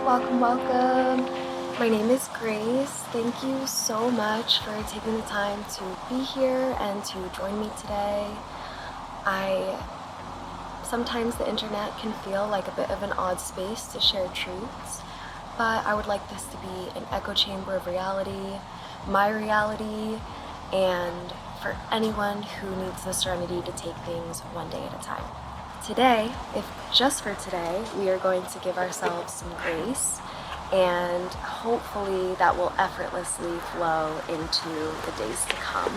welcome. My name is Grace. Thank you so much for taking the time to be here and to join me today. Sometimes the internet can feel like a bit of an odd space to share truths, but I would like this to be an echo chamber of reality, my reality, and for anyone who needs the serenity to take things one day at a time. Today, if just for today, we are going to give ourselves some grace, and hopefully that will effortlessly flow into the days to come.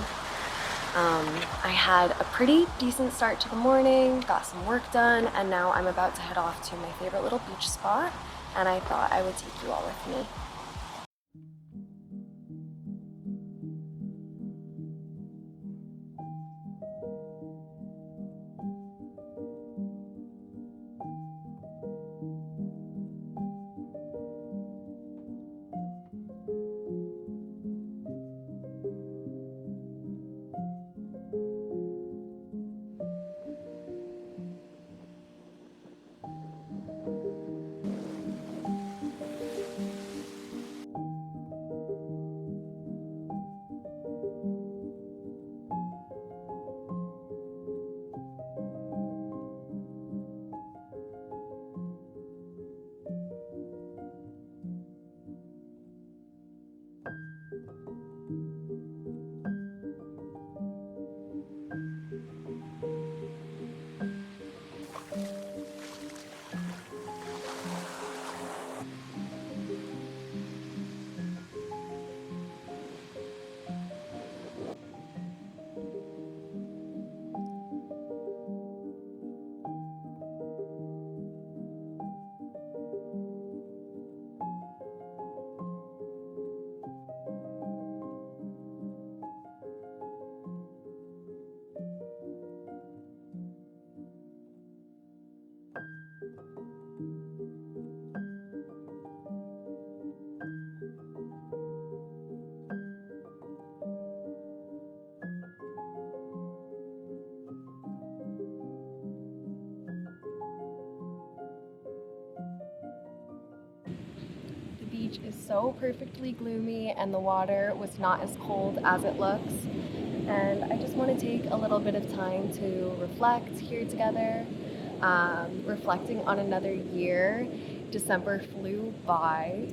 I had a pretty decent start to the morning, got some work done, and now I'm about to head off to my favorite little beach spot, and I thought I would take you all with me. The beach is so perfectly gloomy and the water was not as cold as it looks. And I just want to take a little bit of time to reflect here together, reflecting on another year. December flew by.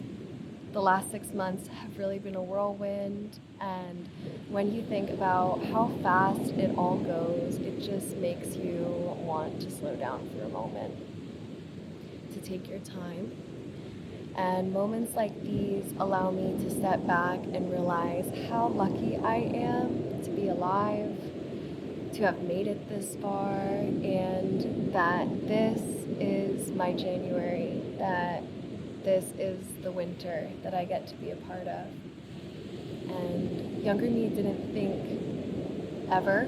The last 6 months have really been a whirlwind, and when you think about how fast it all goes, it just makes you want to slow down for a moment, to take your time. And moments like these allow me to step back and realize how lucky I am to be alive, to have made it this far, and that this is my January, that this is the winter that I get to be a part of. And younger me didn't think ever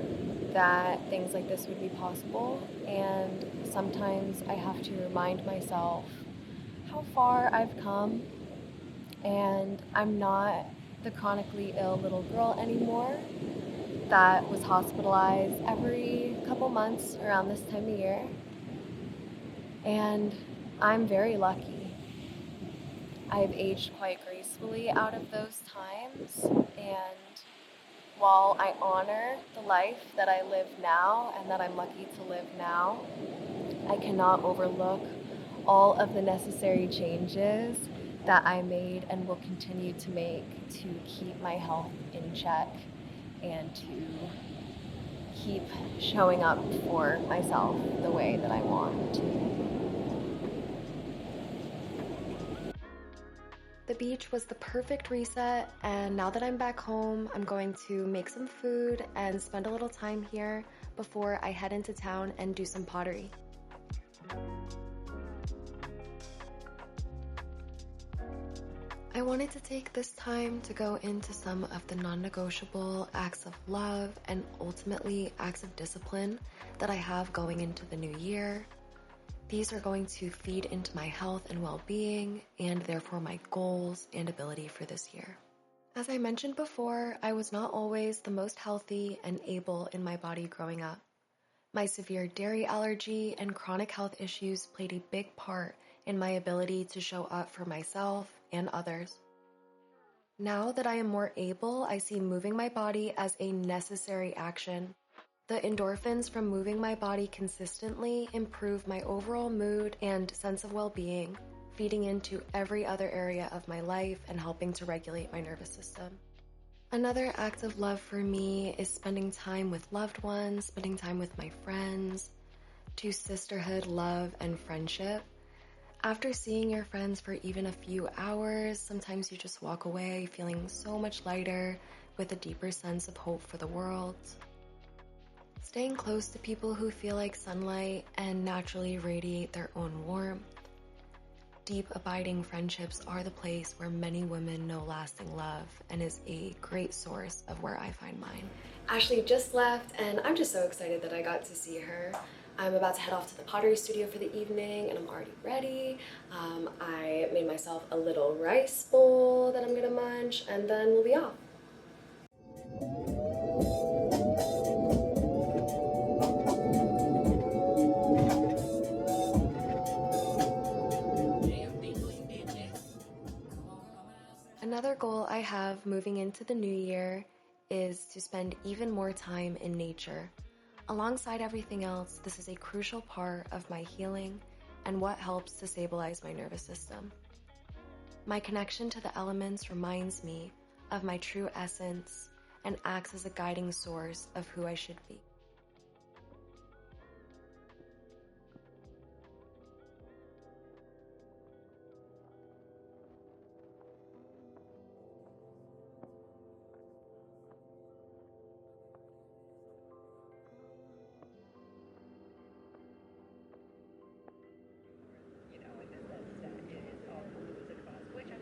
that things like this would be possible, and sometimes I have to remind myself how far I've come, and I'm not the chronically ill little girl anymore that was hospitalized every couple months around this time of year. And I'm very lucky. I've aged quite gracefully out of those times, and while I honor the life that I live now and that I'm lucky to live now, I cannot overlook all of the necessary changes that I made and will continue to make to keep my health in check and to keep showing up for myself the way that I want to. The beach was the perfect reset, and now that I'm back home, I'm going to make some food and spend a little time here before I head into town and do some pottery. I wanted to take this time to go into some of the non-negotiable acts of love and ultimately acts of discipline that I have going into the new year. These are going to feed into my health and well-being, and therefore my goals and ability for this year. As I mentioned before, I was not always the most healthy and able in my body growing up. My severe dairy allergy and chronic health issues played a big part in my ability to show up for myself and others. Now that I am more able, I see moving my body as a necessary action. The endorphins from moving my body consistently improve my overall mood and sense of well-being, feeding into every other area of my life and helping to regulate my nervous system. Another act of love for me is spending time with loved ones, spending time with my friends, to sisterhood, love, and friendship. After seeing your friends for even a few hours, sometimes you just walk away feeling so much lighter with a deeper sense of hope for the world. Staying close to people who feel like sunlight and naturally radiate their own warmth. Deep, abiding friendships are the place where many women know lasting love and is a great source of where I find mine. Ashley just left, and I'm just so excited that I got to see her. I'm about to head off to the Pottery studio for the evening, and I'm already ready. I made myself a little rice bowl that I'm gonna munch, and then we'll be off. Another goal I have moving into the new year is to spend even more time in nature. Alongside everything else, this is a crucial part of my healing and what helps to stabilize my nervous system. My connection to the elements reminds me of my true essence and acts as a guiding source of who I should be.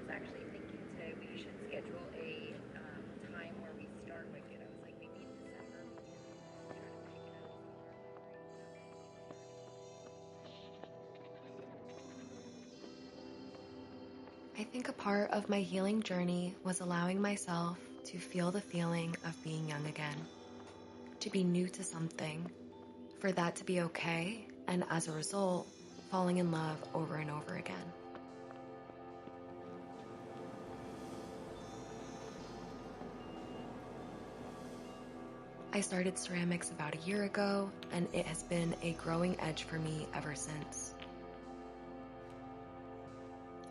Actually thinking today we should schedule a time where we start with it. I was like, maybe in December we can try to pick it up somewhere. I think a part of my healing journey was allowing myself to feel the feeling of being young again, to be new to something, for that to be okay, and as a result, falling in love over and over again. I started ceramics about a year ago, and it has been a growing edge for me ever since.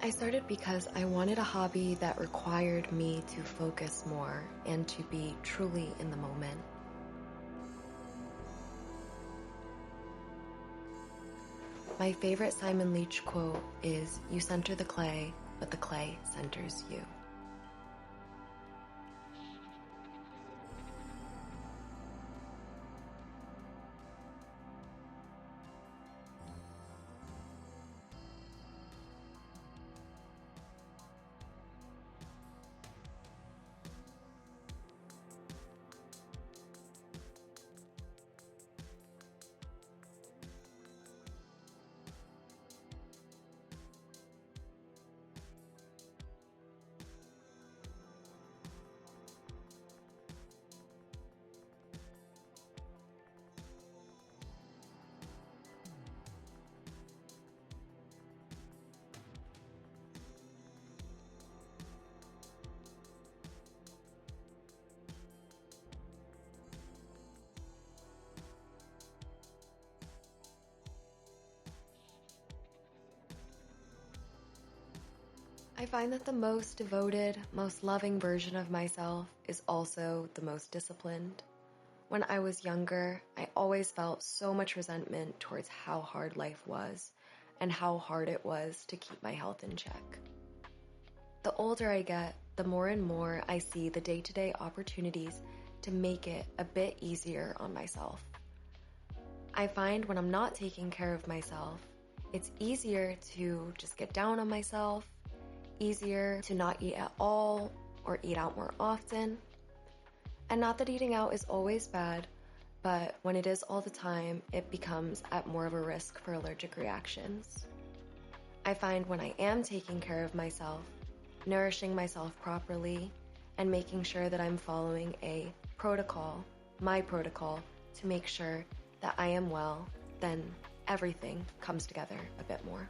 I started because I wanted a hobby that required me to focus more and to be truly in the moment. My favorite Simon Leach quote is, "You center the clay, but the clay centers you." I find that the most devoted, most loving version of myself is also the most disciplined. When I was younger, I always felt so much resentment towards how hard life was and how hard it was to keep my health in check. The older I get, the more and more I see the day-to-day opportunities to make it a bit easier on myself. I find when I'm not taking care of myself, it's easier to just get down on myself, easier to not eat at all or eat out more often. And not that eating out is always bad, but when it is all the time, it becomes at more of a risk for allergic reactions. I find when I am taking care of myself, nourishing myself properly, and making sure that I'm following a protocol, my protocol, to make sure that I am well, then everything comes together a bit more.